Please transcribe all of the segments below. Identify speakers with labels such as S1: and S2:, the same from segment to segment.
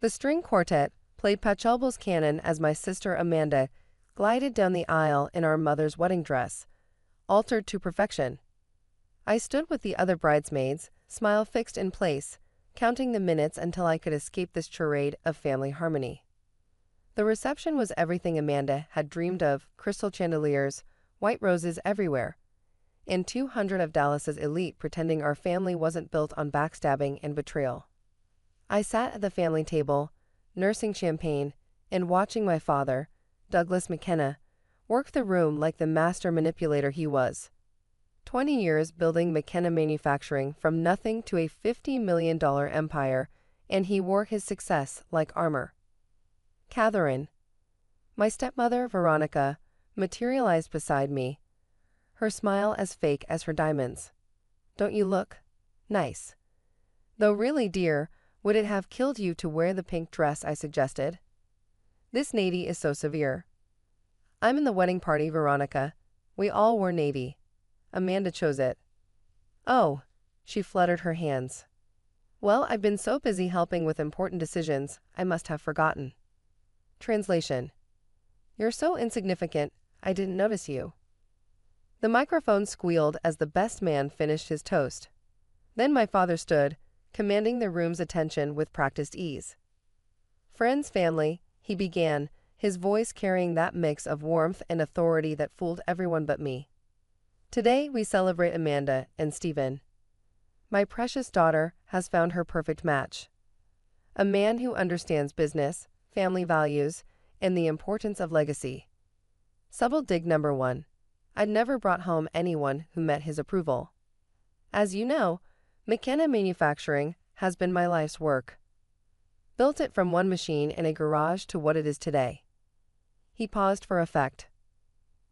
S1: The string quartet played Pachelbel's canon as my sister Amanda glided down the aisle in our mother's wedding dress, altered to perfection. I stood with the other bridesmaids, smile fixed in place, counting the minutes until I could escape this charade of family harmony. The reception was everything Amanda had dreamed of: crystal chandeliers, white roses everywhere, and 200 of Dallas's elite pretending our family wasn't built on backstabbing and betrayal. I sat at the family table, nursing champagne, and watching my father, Douglas McKenna, work the room like the master manipulator he was. 20 years building McKenna Manufacturing from nothing to a $50 million empire, and he wore his success like armor. Catherine, my stepmother Veronica, materialized beside me, her smile as fake as her diamonds. "Don't you look nice?" "Though really, dear, would it have killed you to wear the pink dress I suggested? This navy is so severe." "I'm in the wedding party, Veronica. We all wore navy. Amanda chose it." "Oh," she fluttered her hands. "Well, I've been so busy helping with important decisions, I must have forgotten." Translation: "You're so insignificant, I didn't notice you." The microphone squealed as the best man finished his toast. Then my father stood, commanding the room's attention with practiced ease. "Friends, family," he began, his voice carrying that mix of warmth and authority that fooled everyone but me. "Today we celebrate Amanda and Stephen. My precious daughter has found her perfect match. A man who understands business, family values, and the importance of legacy." Subtle dig number 1. I'd never brought home anyone who met his approval. As you know, McKenna Manufacturing has been my life's work. Built it from one machine in a garage to what it is today. He paused for effect.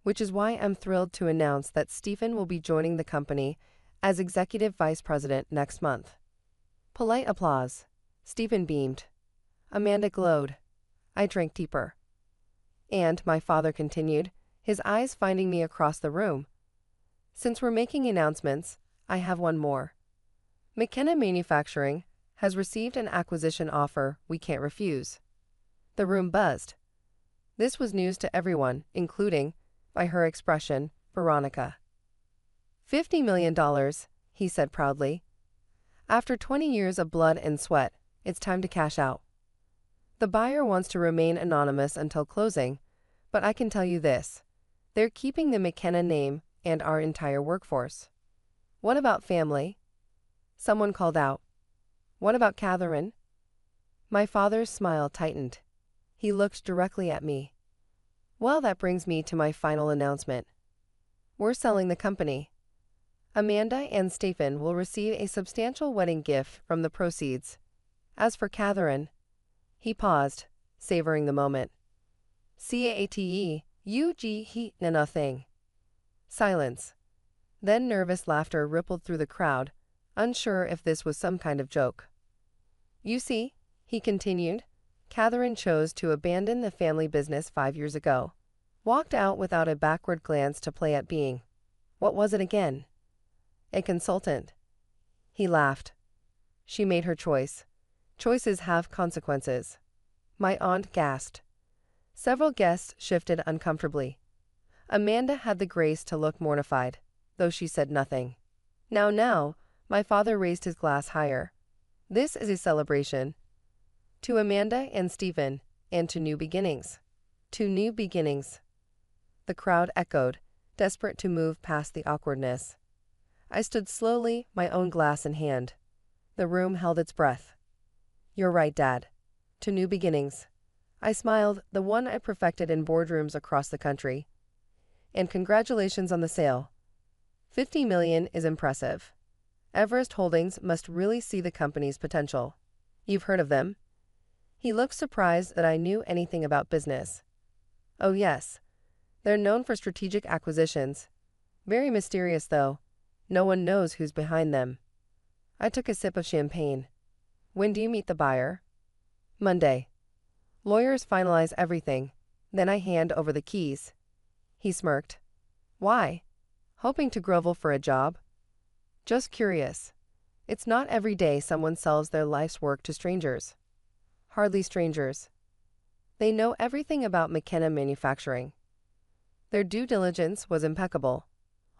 S1: "Which is why I'm thrilled to announce that Stephen will be joining the company as Executive Vice President next month." Polite applause. Stephen beamed. Amanda glowed. I drank deeper. "And," my father continued, his eyes finding me across the room, "since we're making announcements, I have one more. McKenna Manufacturing has received an acquisition offer we can't refuse." The room buzzed. This was news to everyone, including, by her expression, Veronica. $50 million, he said proudly. "After 20 years of blood and sweat, it's time to cash out. The buyer wants to remain anonymous until closing, but I can tell you this: they're keeping the McKenna name and our entire workforce." "What about family?" someone called out. "What about Catherine?" My father's smile tightened. He looked directly at me. "Well, that brings me to my final announcement. We're selling the company. Amanda and Stephen will receive a substantial wedding gift from the proceeds. As for Catherine..." He paused, savoring the moment. "CATE, nothing." Silence. Then nervous laughter rippled through the crowd, unsure if this was some kind of joke. "You see," he continued, "Catherine chose to abandon the family business 5 years ago. Walked out without a backward glance to play at being, what was it again? A consultant." He laughed. "She made her choice. Choices have consequences." My aunt gasped. Several guests shifted uncomfortably. Amanda had the grace to look mortified, though she said nothing. Now, my father raised his glass higher. "This is a celebration. To Amanda and Stephen, and to new beginnings. To new beginnings." The crowd echoed, desperate to move past the awkwardness. I stood slowly, my own glass in hand. The room held its breath. "You're right, Dad. To new beginnings." I smiled, the one I perfected in boardrooms across the country. "And congratulations on the sale. $50 million is impressive. Everest Holdings must really see the company's potential. You've heard of them?" He looked surprised that I knew anything about business. "Oh yes. They're known for strategic acquisitions. Very mysterious though. No one knows who's behind them." I took a sip of champagne. "When do you meet the buyer?" "Monday. Lawyers finalize everything, then I hand over the keys." He smirked. "Why? Hoping to grovel for a job?" "Just curious. It's not every day someone sells their life's work to strangers." hardly strangers. They know everything about McKenna manufacturing. Their due diligence was impeccable.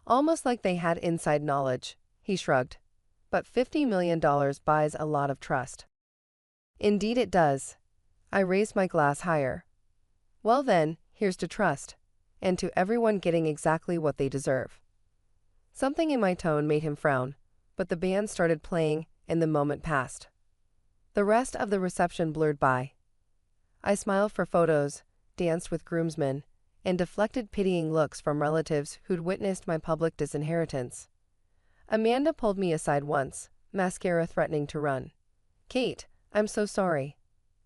S1: Almost like they had inside knowledge. He shrugged. But $50 million buys a lot of trust. Indeed it does. I raised my glass higher. Well then, here's to trust. And to everyone getting exactly what they deserve. Something in my tone made him frown, but the band started playing, and the moment passed. The rest of the reception blurred by. I smiled for photos, danced with groomsmen, and deflected pitying looks from relatives who'd witnessed my public disinheritance. Amanda pulled me aside once, mascara threatening to run. "Kate, I'm so sorry.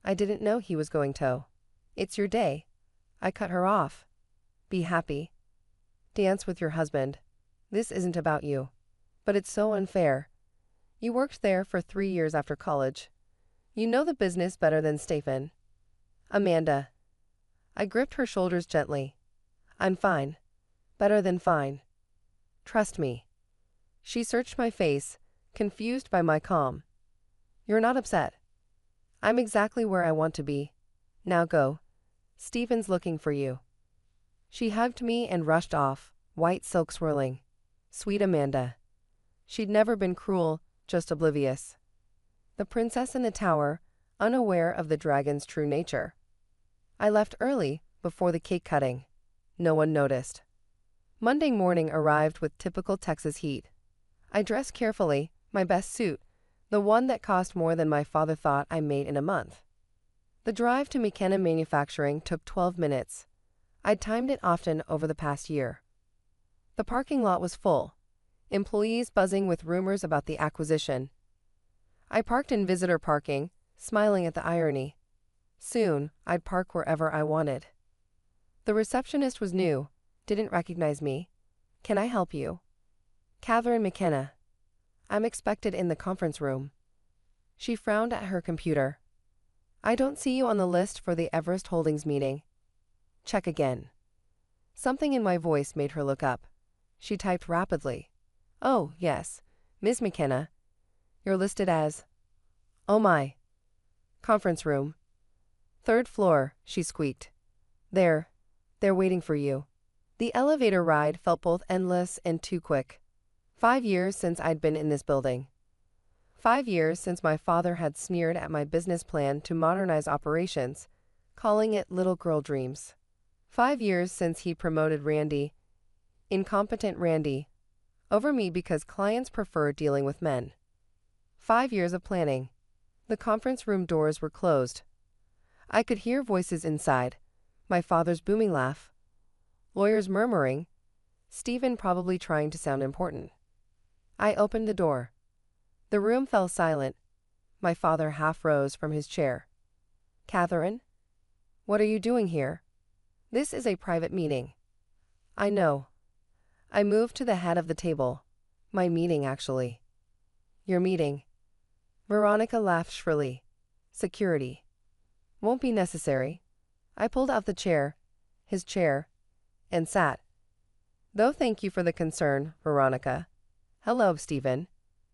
S1: I didn't know he was going to. It's your day." I cut her off. "Be happy. Dance with your husband. This isn't about you. But it's so unfair. You worked there for 3 years after college. You know the business better than Stephen." "Amanda." I gripped her shoulders gently. "I'm fine. Better than fine. Trust me." She searched my face, confused by my calm. "You're not upset." "I'm exactly where I want to be. Now go. Stephen's looking for you." She hugged me and rushed off, white silk swirling. Sweet Amanda. She'd never been cruel, just oblivious. The princess in the tower, unaware of the dragon's true nature. I left early, before the cake cutting. No one noticed. Monday morning arrived with typical Texas heat. I dressed carefully, my best suit, the one that cost more than my father thought I made in a month. The drive to McKenna Manufacturing took 12 minutes. I'd timed it often over the past year. The parking lot was full, employees buzzing with rumors about the acquisition. I parked in visitor parking, smiling at the irony. Soon, I'd park wherever I wanted. The receptionist was new, didn't recognize me. "Can I help you?" "Catherine McKenna. I'm expected in the conference room." She frowned at her computer. "I don't see you on the list for the Everest Holdings meeting." "Check again." Something in my voice made her look up. She typed rapidly. "Oh, yes, Ms. McKenna. You're listed as..." "Oh my." "Conference room. 3rd floor," she squeaked. They're waiting for you." The elevator ride felt both endless and too quick. 5 years since I'd been in this building. 5 years since my father had sneered at my business plan to modernize operations, calling it little girl dreams. 5 years since he promoted Randy, incompetent Randy, over me because clients prefer dealing with men. 5 years of planning. The conference room doors were closed. I could hear voices inside, my father's booming laugh, lawyers murmuring, Stephen probably trying to sound important. I opened the door. The room fell silent. My father half rose from his chair. "Catherine? What are you doing here? This is a private meeting." "I know." I moved to the head of the table. "My meeting, actually." "Your meeting." Veronica laughed shrilly. "Security." "Won't be necessary." I pulled out his chair, and sat. "Though thank you for the concern, Veronica. Hello, Stephen.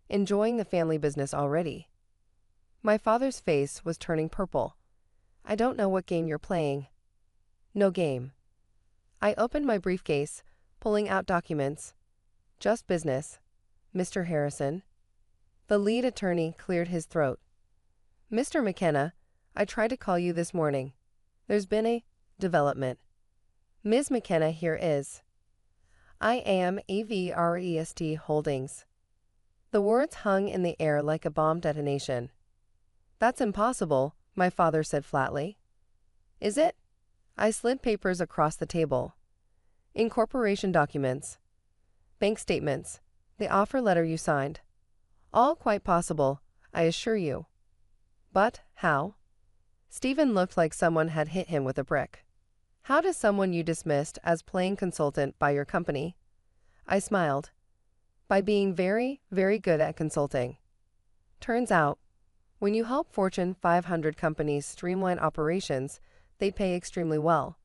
S1: Enjoying the family business already?" My father's face was turning purple. "I don't know what game you're playing." "No game." I opened my briefcase, pulling out documents. "Just business, Mr. Harrison." The lead attorney cleared his throat. "Mr. McKenna, I tried to call you this morning. There's been a development. Ms. McKenna here is. I am Everest Holdings." The words hung in the air like a bomb detonation. "That's impossible," my father said flatly. "Is it?" I slid papers across the table. "Incorporation documents, bank statements, the offer letter you signed. All quite possible, I assure you." "But how?" Stephen looked like someone had hit him with a brick. "How does someone you dismissed as playing consultant buy your company?" I smiled. "By being very, very good at consulting. Turns out, when you help Fortune 500 companies streamline operations, they pay extremely well.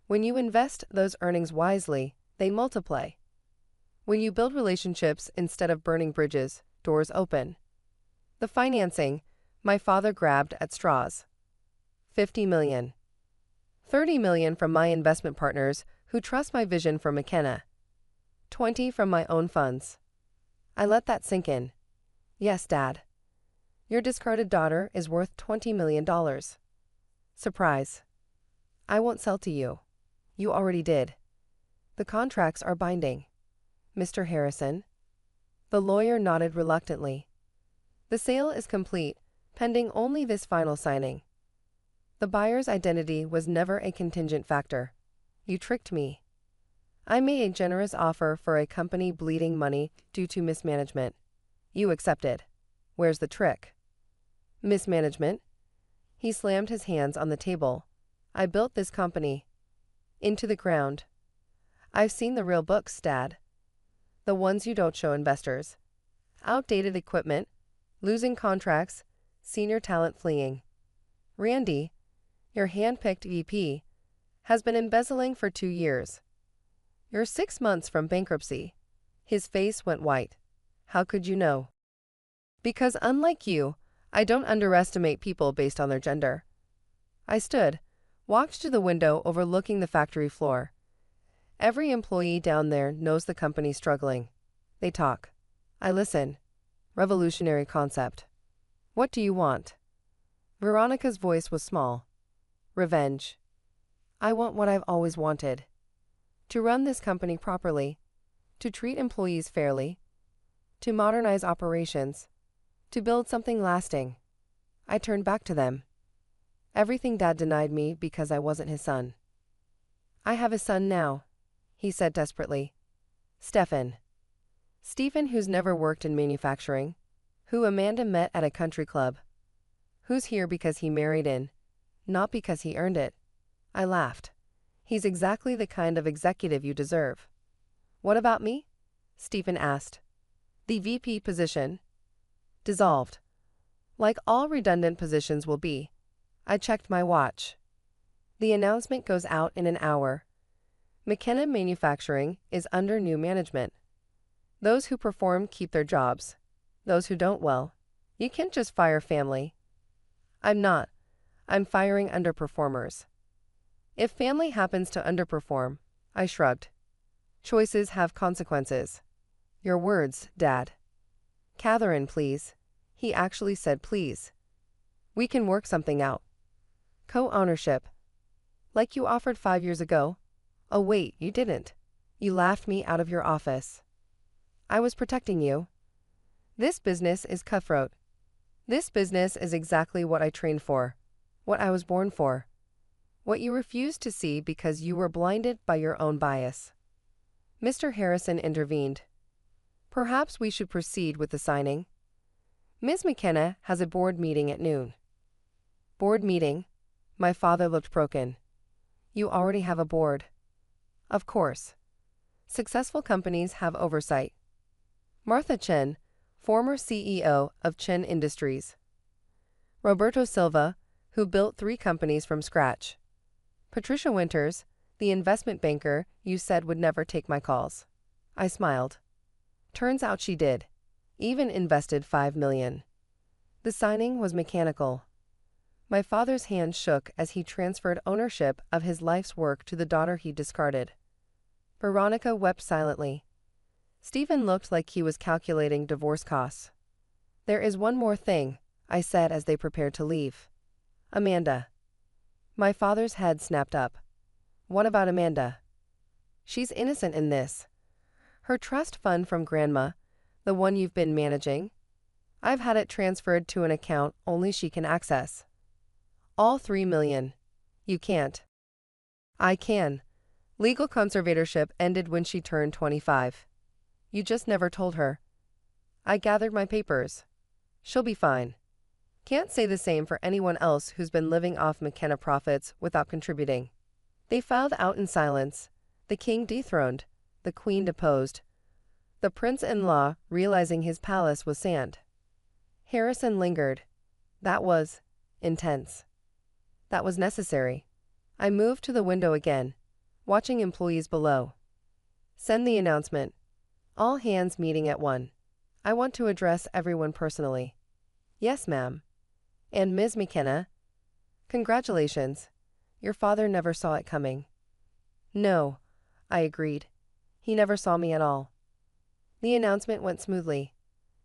S1: When you invest those earnings wisely, they multiply. When you build relationships instead of burning bridges, doors open." The financing, my father grabbed at straws. $50 million. $30 million from my investment partners who trust my vision for McKenna. 20 from my own funds. I let that sink in. Yes, Dad. Your discarded daughter is worth $20 million. Surprise. I won't sell to you. You already did. The contracts are binding. Mr. Harrison. The lawyer nodded reluctantly. The sale is complete, pending only this final signing. The buyer's identity was never a contingent factor. You tricked me. I made a generous offer for a company bleeding money due to mismanagement. You accepted. Where's the trick? Mismanagement? He slammed his hands on the table. I built this company. Into the ground. I've seen the real books, Dad. The ones you don't show investors. Outdated equipment, losing contracts, senior talent fleeing. Randy, your hand-picked VP, has been embezzling for 2 years. You're 6 months from bankruptcy. His face went white. How could you know? Because unlike you, I don't underestimate people based on their gender. I stood, walked to the window overlooking the factory floor. Every employee down there knows the company's struggling. They talk. I listen. Revolutionary concept. What do you want? Veronica's voice was small. Revenge. I want what I've always wanted. To run this company properly. To treat employees fairly. To modernize operations. To build something lasting. I turned back to them. Everything Dad denied me because I wasn't his son. I have a son now, he said desperately. Stephen. Stephen, who's never worked in manufacturing. Who Amanda met at a country club. Who's here because he married in, not because he earned it. I laughed. He's exactly the kind of executive you deserve. What about me? Stephen asked. The VP position. Dissolved. Like all redundant positions will be. I checked my watch. The announcement goes out in an hour. McKenna Manufacturing is under new management. Those who perform keep their jobs. Those who don't, well, you can't just fire family. I'm not. I'm firing underperformers. If family happens to underperform, I shrugged. Choices have consequences. Your words, Dad. Catherine, please. He actually said please. We can work something out. Co-ownership. Like you offered 5 years ago. Oh wait, you didn't. You laughed me out of your office. I was protecting you. This business is cutthroat. This business is exactly what I trained for. What I was born for. What you refused to see because you were blinded by your own bias. Mr. Harrison intervened. Perhaps we should proceed with the signing. Ms. McKenna has a board meeting at noon. Board meeting? My father looked broken. You already have a board. Of course. Successful companies have oversight. Martha Chen, former CEO of Chen Industries. Roberto Silva, who built 3 companies from scratch. Patricia Winters, the investment banker you said would never take my calls. I smiled. Turns out she did. Even invested $5 million. The signing was mechanical. My father's hand shook as he transferred ownership of his life's work to the daughter he discarded. Veronica wept silently. Stephen looked like he was calculating divorce costs. There is one more thing, I said as they prepared to leave. Amanda. My father's head snapped up. What about Amanda? She's innocent in this. Her trust fund from Grandma, the one you've been managing, I've had it transferred to an account only she can access. All $3 million. You can't. I can. Legal conservatorship ended when she turned 25. You just never told her. I gathered my papers. She'll be fine. Can't say the same for anyone else who's been living off McKenna profits without contributing. They filed out in silence. The king dethroned, the queen deposed. The prince-in-law realizing his palace was sand. Harrison lingered. That was intense. That was necessary. I moved to the window again, watching employees below. Send the announcement. All hands meeting at 1. I want to address everyone personally. Yes, ma'am. And Ms. McKenna? Congratulations. Your father never saw it coming. No, I agreed. He never saw me at all. The announcement went smoothly.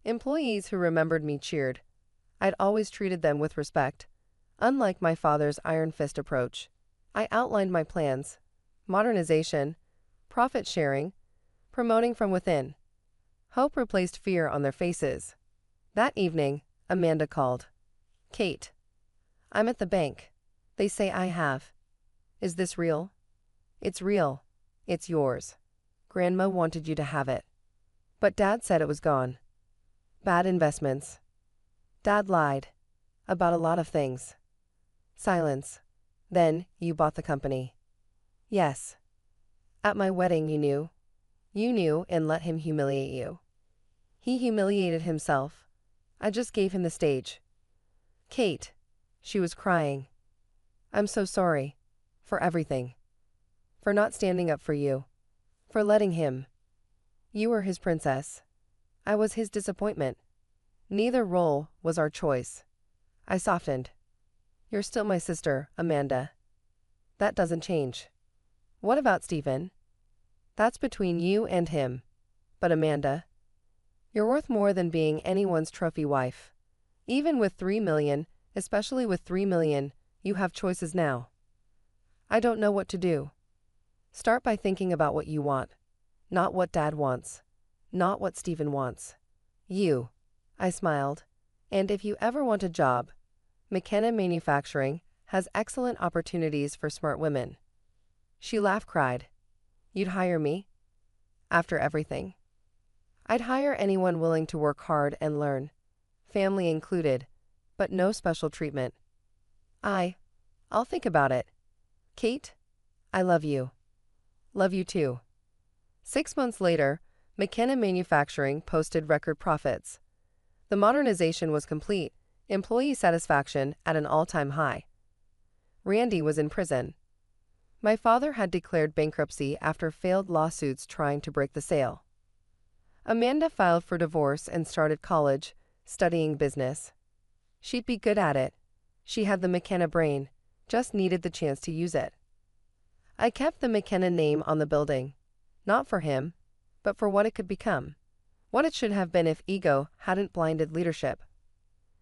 S1: Employees who remembered me cheered. I'd always treated them with respect. Unlike my father's iron fist approach, I outlined my plans: modernization, profit sharing, promoting from within. Hope replaced fear on their faces. That evening, Amanda called. Kate, I'm at the bank. They say I have. Is this real? It's real. It's yours. Grandma wanted you to have it. But Dad said it was gone. Bad investments. Dad lied. About a lot of things. Silence. Then, you bought the company. Yes. At my wedding you knew. You knew and let him humiliate you. He humiliated himself. I just gave him the stage. Kate. She was crying. I'm so sorry. For everything. For not standing up for you. For letting him. You were his princess. I was his disappointment. Neither role was our choice. I softened. You're still my sister, Amanda. That doesn't change. What about Stephen? That's between you and him. But Amanda, you're worth more than being anyone's trophy wife. Even with 3 million, especially with 3 million, you have choices now. I don't know what to do. Start by thinking about what you want. Not what Dad wants. Not what Stephen wants. You. I smiled. And if you ever want a job, McKenna Manufacturing has excellent opportunities for smart women. She laughed, cried. You'd hire me? After everything? I'd hire anyone willing to work hard and learn. Family included, but no special treatment. I'll think about it. Kate, I love you. Love you too. 6 months later, McKenna Manufacturing posted record profits. The modernization was complete, employee satisfaction at an all-time high. Randy was in prison. My father had declared bankruptcy after failed lawsuits trying to break the sale. Amanda filed for divorce and started college, studying business. She'd be good at it. She had the McKenna brain, just needed the chance to use it. I kept the McKenna name on the building. Not for him, but for what it could become. What it should have been if ego hadn't blinded leadership.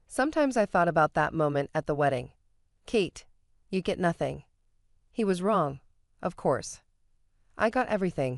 S1: Sometimes I thought about that moment at the wedding. Kate, you get nothing. He was wrong, of course. I got everything.